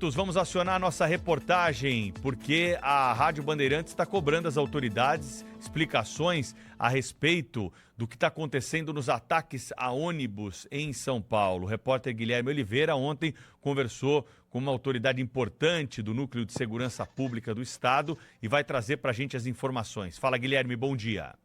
Vamos acionar a nossa reportagem, porque a Rádio Bandeirantes está cobrando as autoridades explicações a respeito do que está acontecendo nos ataques a ônibus em São Paulo. O repórter Guilherme Oliveira ontem conversou com uma autoridade importante do Núcleo de Segurança Pública do Estado e vai trazer para a gente as informações. Fala, Guilherme, bom dia.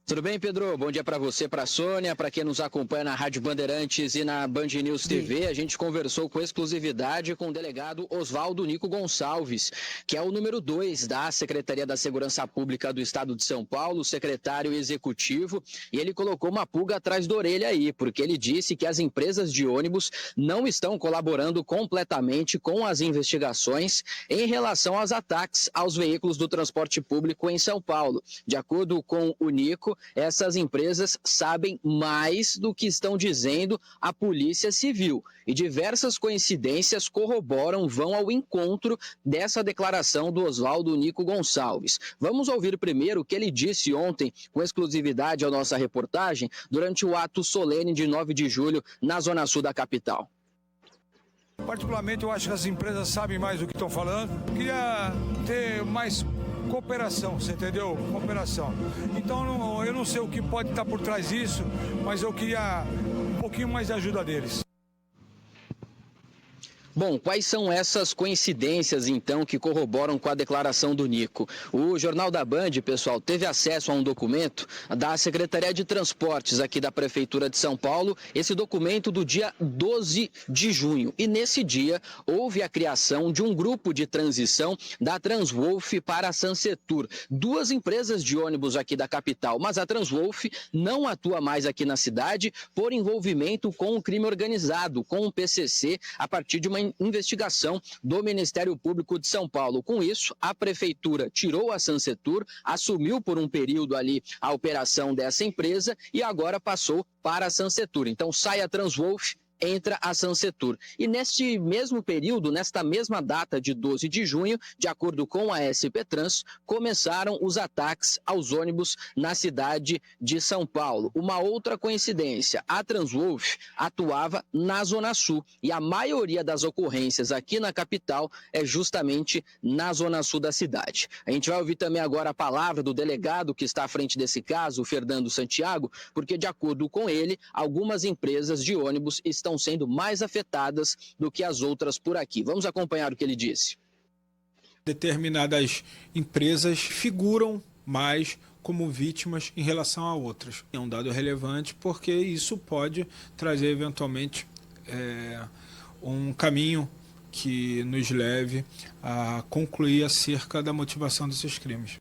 Tudo bem, Pedro? Bom dia para você, para a Sônia, para quem nos acompanha na Rádio Bandeirantes e na Band News TV. A gente conversou com exclusividade com o delegado Oswaldo Nico Gonçalves, que é o número 2 da Secretaria da Segurança Pública do Estado de São Paulo, secretário executivo, e ele colocou uma pulga atrás da orelha aí, porque ele disse que as empresas de ônibus não estão colaborando completamente com as investigações em relação aos ataques aos veículos do transporte público em São Paulo. De acordo com o Nico, essas empresas sabem mais do que estão dizendo a Polícia Civil. E diversas coincidências corroboram, vão ao encontro dessa declaração do Oswaldo Nico Gonçalves. Vamos ouvir primeiro o que ele disse ontem, com exclusividade à nossa reportagem, durante o ato solene de 9 de julho, na Zona Sul da capital. Particularmente, eu acho que as empresas sabem mais do que estão falando. Queria ter mais cooperação, você entendeu? Cooperação. Então, eu não sei o que pode estar por trás disso, mas eu queria um pouquinho mais de ajuda deles. Bom, quais são essas coincidências, então, que corroboram com a declaração do Nico? O Jornal da Band, pessoal, teve acesso a um documento da Secretaria de Transportes aqui da Prefeitura de São Paulo, esse documento do dia 12 de junho. E nesse dia, houve a criação de um grupo de transição da Transwolf para a Sansetur. Duas empresas de ônibus aqui da capital, mas a Transwolf não atua mais aqui na cidade por envolvimento com o crime organizado, com o PCC, a partir de uma investigação do Ministério Público de São Paulo. Com isso, a Prefeitura tirou a Sansetur, assumiu por um período ali a operação dessa empresa e agora passou para a Sansetur. Então, sai a Transwolf, entra a Sansetur. E neste mesmo período, nesta mesma data de 12 de junho, de acordo com a SP Trans, começaram os ataques aos ônibus na cidade de São Paulo. Uma outra coincidência, a Transwolf atuava na Zona Sul e a maioria das ocorrências aqui na capital é justamente na Zona Sul da cidade. A gente vai ouvir também agora a palavra do delegado que está à frente desse caso, o Fernando Santiago, porque de acordo com ele, algumas empresas de ônibus estão sendo mais afetadas do que as outras por aqui. Vamos acompanhar o que ele disse. Determinadas empresas figuram mais como vítimas em relação a outras. É um dado relevante porque isso pode trazer eventualmente um caminho que nos leve a concluir acerca da motivação desses crimes.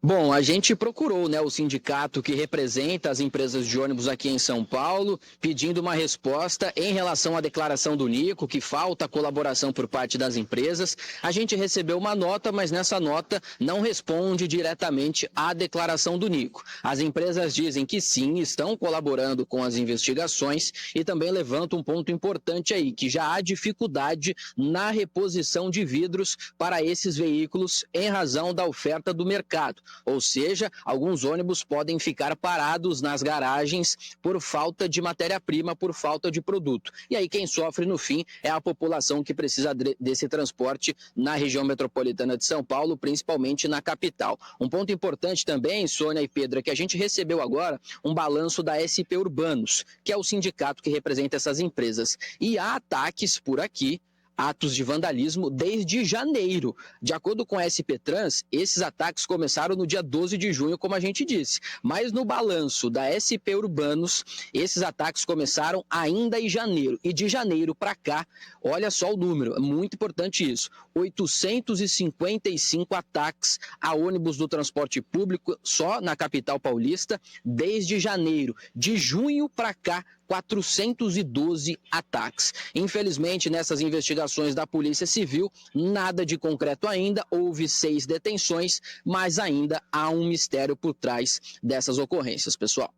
Bom, a gente procurou, o sindicato que representa as empresas de ônibus aqui em São Paulo, pedindo uma resposta em relação à declaração do Nico, que falta colaboração por parte das empresas. A gente recebeu uma nota, mas nessa nota não responde diretamente à declaração do Nico. As empresas dizem que sim, estão colaborando com as investigações e também levantam um ponto importante aí, que já há dificuldade na reposição de vidros para esses veículos em razão da oferta do mercado. Ou seja, alguns ônibus podem ficar parados nas garagens por falta de matéria-prima, por falta de produto. E aí quem sofre no fim é a população que precisa desse transporte na região metropolitana de São Paulo, principalmente na capital. Um ponto importante também, Sônia e Pedro, é que a gente recebeu agora um balanço da SP Urbanos, que é o sindicato que representa essas empresas. E há ataques por aqui, atos de vandalismo desde janeiro. De acordo com a SP Trans, esses ataques começaram no dia 12 de junho, como a gente disse. Mas no balanço da SP Urbanos, esses ataques começaram ainda em janeiro. E de janeiro para cá, olha só o número, é muito importante isso, 855 ataques a ônibus do transporte público só na capital paulista desde janeiro. De junho para cá, 412 ataques. Infelizmente, nessas investigações da Polícia Civil, nada de concreto ainda, houve 6 detenções, mas ainda há um mistério por trás dessas ocorrências, pessoal.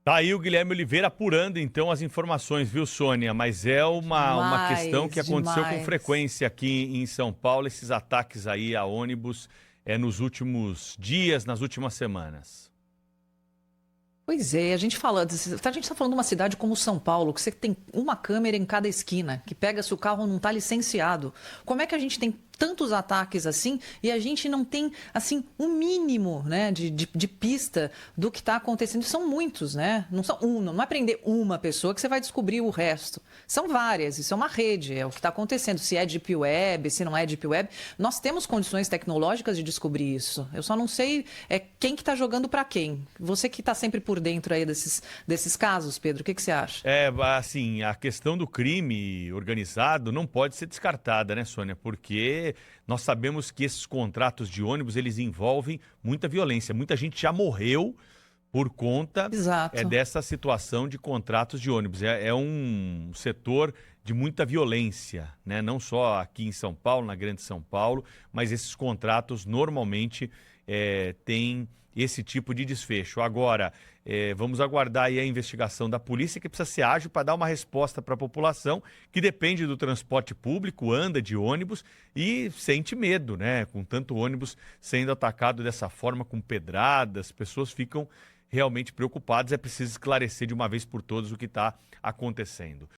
Tá aí o Guilherme Oliveira apurando, então, as informações, viu, Sônia? Mas é uma questão que aconteceu com frequência aqui em São Paulo, esses ataques aí a ônibus nos últimos dias, nas últimas semanas. Pois é, a gente está falando de uma cidade como São Paulo, que você tem uma câmera em cada esquina, que pega se o carro não está licenciado. Como é que a gente tem tantos ataques assim e a gente não tem, assim, um mínimo, né, de pista do que está acontecendo? São muitos, né? Não é prender uma pessoa que você vai descobrir o resto. São várias, isso é uma rede, é o que está acontecendo. Se é Deep Web, se não é Deep Web, nós temos condições tecnológicas de descobrir isso. Eu só não sei quem que está jogando para quem. Você que está sempre por dentro aí desses casos, Pedro, o que você acha? Assim, a questão do crime organizado não pode ser descartada, né, Sônia? Porque nós sabemos que esses contratos de ônibus, eles envolvem muita violência. Muita gente já morreu por conta Exato. dessa situação de contratos de ônibus. É um setor de muita violência, né? Não só aqui em São Paulo, na Grande São Paulo, mas esses contratos normalmente têm esse tipo de desfecho. Agora, vamos aguardar aí a investigação da polícia, que precisa ser ágil para dar uma resposta para a população que depende do transporte público, anda de ônibus e sente medo, né? Com tanto ônibus sendo atacado dessa forma, com pedradas, pessoas ficam realmente preocupadas. É preciso esclarecer de uma vez por todas o que está acontecendo.